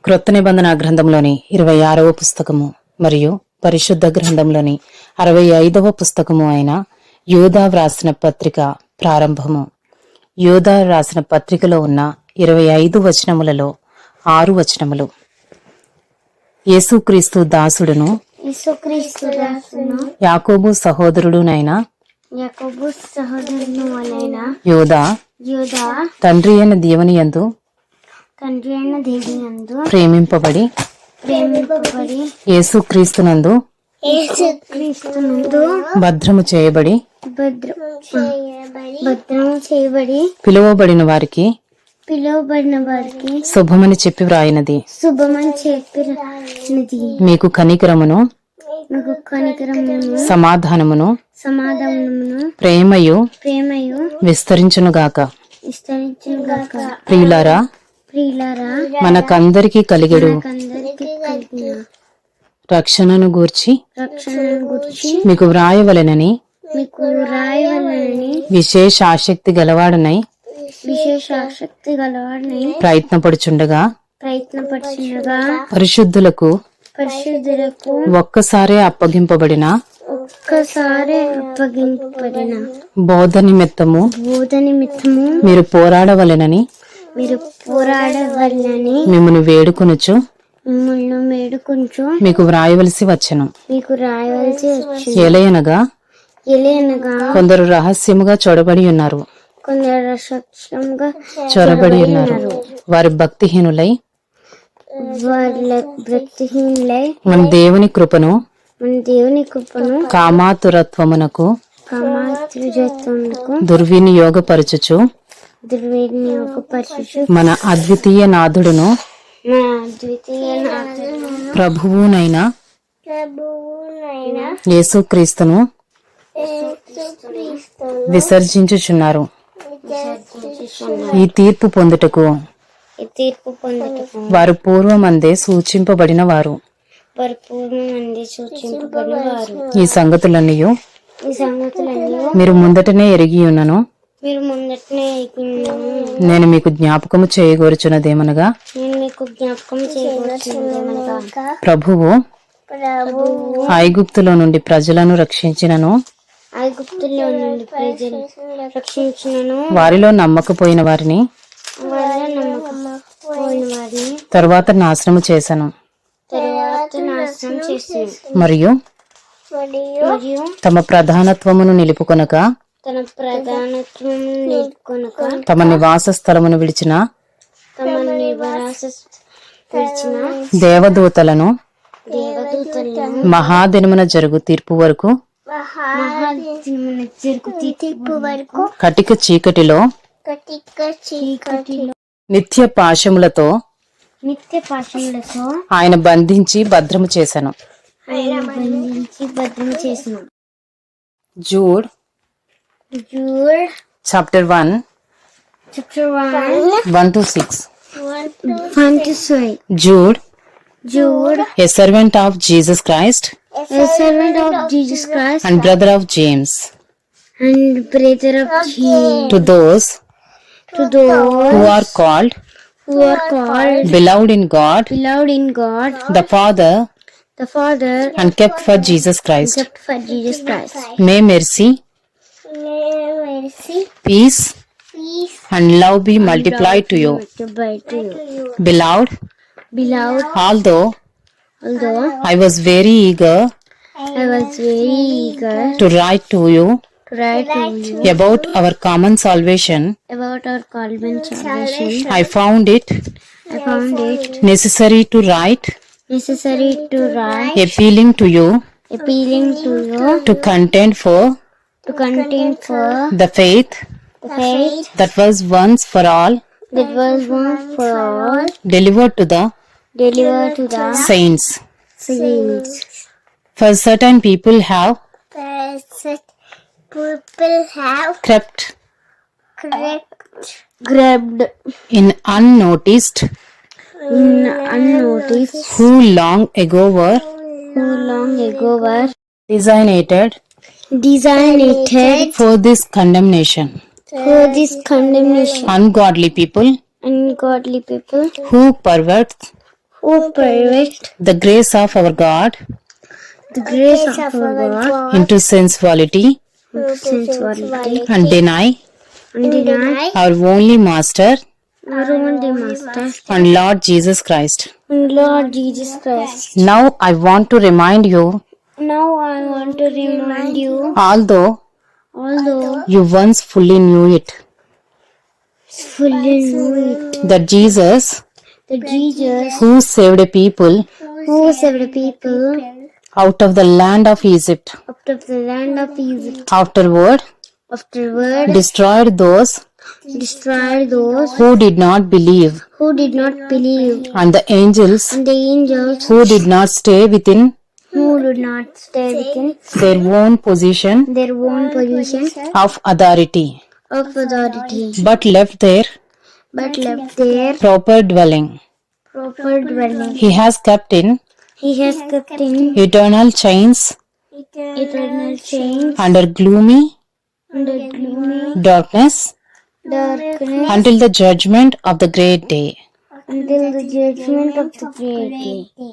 క్రొత్త నిబంధన గ్రంథంలోని 26వ పుస్తకము మరియు పరిశుద్ధ గ్రంథంలోని 65వ పుస్తకము అయిన యూదా వ్రాసిన పత్రిక ప్రారంభము. యూదా రాసిన పత్రికలో ఉన్న 25 వచనములలో 6 వచనములు. యేసుక్రీస్తు దాసుడును యాకోబు సహోదరుడునైన యూదా తండ్రి అయిన దేవుని యందు ప్రేమింపబడి యేసుక్రీస్తునందు భద్రము చేయబడి పిలువబడిన వారికి శుభమని చెప్పి వ్రాయినది. మీకు కనికరమును సమాధానమును ప్రేమయు విస్తరించునుగాక. ప్రియులారా, మనకందరికి కలిగెడు రక్షణను గూర్చి మీకు వ్రాయవలెనని విశేష ఆసక్తి గలవాడనై ప్రయత్నపడుచుండగా పరిశుద్ధులకు ఒక్కసారే అప్పగింపబడిన బోధ నిమిత్తము మీరు పోరాడవలెనని మిమ్మల్ని వేడుకొనుచు మీకు వ్రాయవలసి వచ్చెను. ఎలయనగా కొందరు రహస్యముగా చొరబడి ఉన్నారు. వారి భక్తిహీనులై మన దేవుని కృపను కామాతురత్వమునకు దుర్వినియోగపరచుచు మన అద్వితీయ నాథుడును ప్రభువునైన యేసుక్రీస్తును విసర్జించుచున్నారు. ఈ తీర్పు పొందుటకు వారు పూర్వమందే సూచింపబడిన వారు. ఈ సంగతులన్నీ మీరు ముందటనే ఎరిగి ఉన్నను. నేను మీకు జ్ఞాపకము చేయగోరుచున్నదేమనగా ప్రభువు ఐగుప్తులో నుండి ప్రజలను రక్షించినను వారిలో నమ్మకపోయిన వారిని తరువాత నాశనము చేశాను. మరియు తమ ప్రధానత్వమును నిలుపుకొనక తమ నివాస స్థలమును విడిచిన దేవదూతలను మహాదినమున జరుగు తీర్పు వరకు కటిక చీకటిలో నిత్య పాశములతో ఆయన బంధించి భద్రము చేశాను. Jude chapter 1:1-6. Jude, a servant of Jesus Christ, and brother of James, to those who are called, beloved in God, the Father, and kept for Jesus Christ. May mercy, peace, and love be multiplied to you. Beloved, although I was very eager to write to you about our common salvation, I found it necessary to write appealing to you to contend for the faith that was once for all delivered to the saints. For certain people have crept in unnoticed who long ago were designated for this condemnation. Ungodly people who pervert O pervert the grace of our God the grace of our God into sensuality into sensuality and deny and deny our only Master our only Master and Lord Jesus Christ. and Lord Jesus Christ. Now I want to remind you, Now I want to remind you, although although you once fully knew it, fully knew it, that Jesus, that Jesus, who saved a people who saved people out of the land of Egypt, out of the land of Egypt, afterward afterward destroyed those destroyed those who did not believe, who did not believe, and the angels and the angels who did not stay within who did not stay within their own position their own position of authority, of authority, but left their but left their proper dwelling. proper dwelling. He has kept in He has kept in eternal chains eternal chains under gloomy under gloomy darkness darkness until the judgment of the great day. until the judgment of the great day.